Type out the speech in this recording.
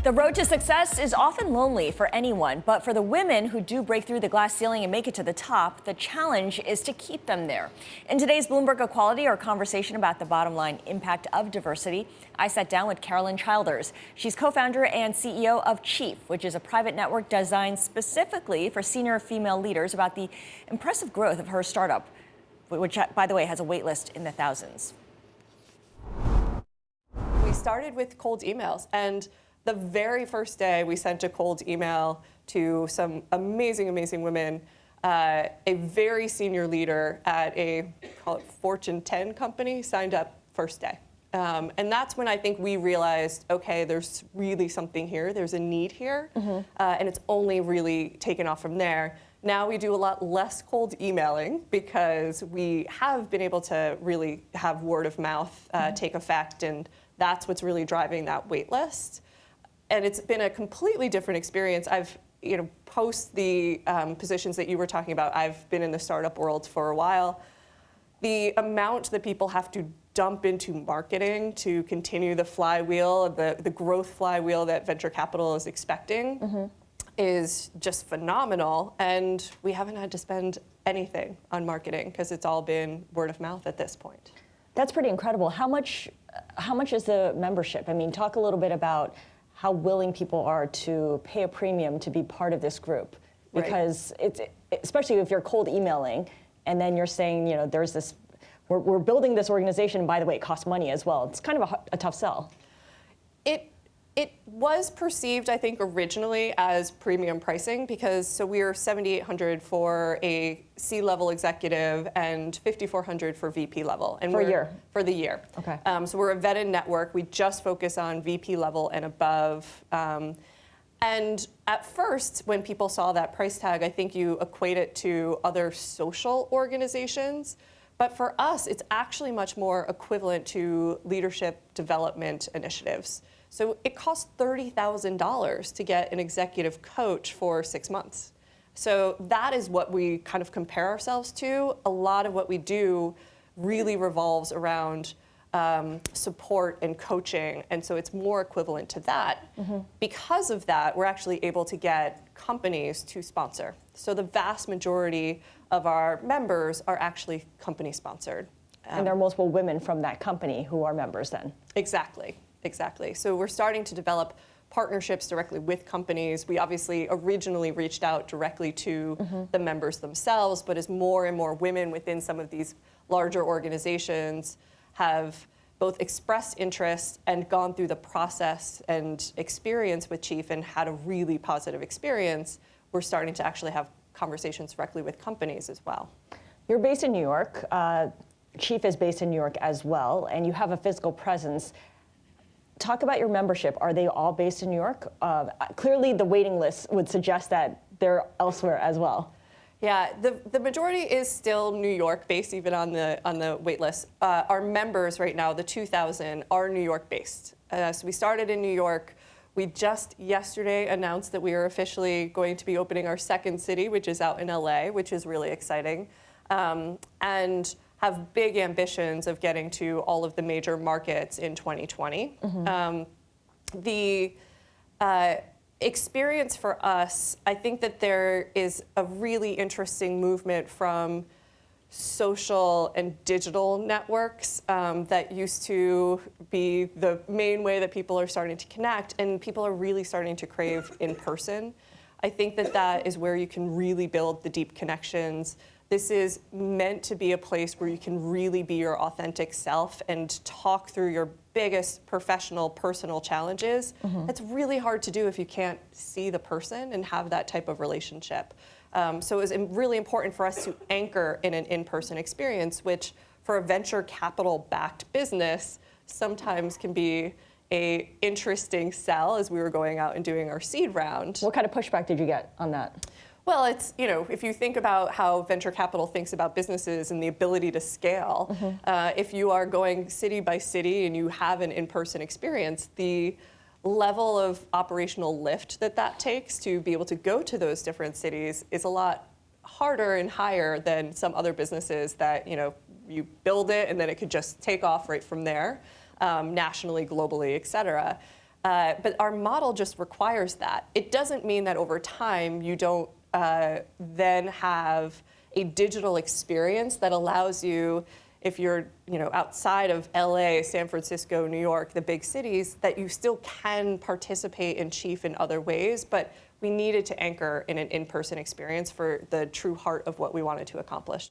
The road to success is often lonely for anyone, but for the women who do break through the glass ceiling and make it to the top, the challenge is to keep them there. In today's Bloomberg Equality, our conversation about the bottom line impact of diversity, I sat down with Carolyn Childers. She's co-founder and CEO of Chief, which is a private network designed specifically for senior female leaders, about the impressive growth of her startup, which, by the way, has a wait list in the thousands. We started with cold emails, and the very first day we sent a cold email to some amazing, amazing women. A very senior leader at a, call it Fortune 10 company, signed up first day. And that's when I think we realized, okay, there's really something here. There's a need here. And it's only really taken off from there. Now we do a lot less cold emailing because we have been able to really have word of mouth take effect. And that's what's really driving that wait list. And it's been a completely different experience. I've, post the positions that you were talking about, I've been in the startup world for a while. The amount that people have to dump into marketing to continue the flywheel, the growth flywheel that venture capital is expecting is just phenomenal. And we haven't had to spend anything on marketing because it's all been word of mouth at this point. That's pretty incredible. How much is the membership? I mean, talk a little bit about how willing people are to pay a premium to be part of this group. Because it's, especially if you're cold emailing and then you're saying, there's this, we're building this organization, and by the way, it costs money as well. It's kind of a tough sell. It was perceived, I think, originally as premium pricing because so we were $7,800 for a C-level executive and $5,400 for VP level. And for a year? For the year. Okay. So we're a vetted network. We just focus on VP level and above. And at first, when people saw that price tag, I think you equate it to other social organizations. But for us, it's actually much more equivalent to leadership development initiatives. So it costs $30,000 to get an executive coach for 6 months. So that is what we kind of compare ourselves to. A lot of what we do really revolves around support and coaching. And so it's more equivalent to that. Because of that, we're actually able to get companies to sponsor. So the vast majority of our members are actually company sponsored. And there are multiple women from that company who are members then? Exactly. So we're starting to develop partnerships directly with companies. We obviously originally reached out directly to the members themselves, but as more and more women within some of these larger organizations have both expressed interest and gone through the process and experience with Chief and had a really positive experience, we're starting to actually have conversations directly with companies as well. You're based in New York. Chief is based in New York as well, and you have a physical presence. Talk about your membership. Are they all based in New York? Clearly, the waiting list would suggest that they're elsewhere as well. Yeah, the majority is still New York based, even on the wait list. Our members right now, the 2,000, are New York based. So we started in New York. We just yesterday announced that we are officially going to be opening our second city, which is out in LA, which is really exciting. And have big ambitions of getting to all of the major markets in 2020. The experience for us, I think that there is a really interesting movement from social and digital networks that used to be the main way that people are starting to connect, and people are really starting to crave in person. I think that that is where you can really build the deep connections. This is meant to be a place where you can really be your authentic self and talk through your biggest professional, personal challenges. That's really hard to do if you can't see the person and have that type of relationship. So it was really important for us to anchor in an in-person experience, which for a venture capital-backed business sometimes can be an interesting sell as we were going out and doing our seed round. What kind of pushback did you get on that? Well, it's, if you think about how venture capital thinks about businesses and the ability to scale, if you are going city by city and you have an in-person experience, the level of operational lift that takes to be able to go to those different cities is a lot harder and higher than some other businesses that, you build it and then it could just take off right from there, nationally, globally, et cetera. But our model just requires that. It doesn't mean that over time you don't then have a digital experience that allows you, if you're outside of LA, San Francisco, New York, the big cities, that you still can participate in Chief in other ways. But we needed to anchor in an in-person experience for the true heart of what we wanted to accomplish.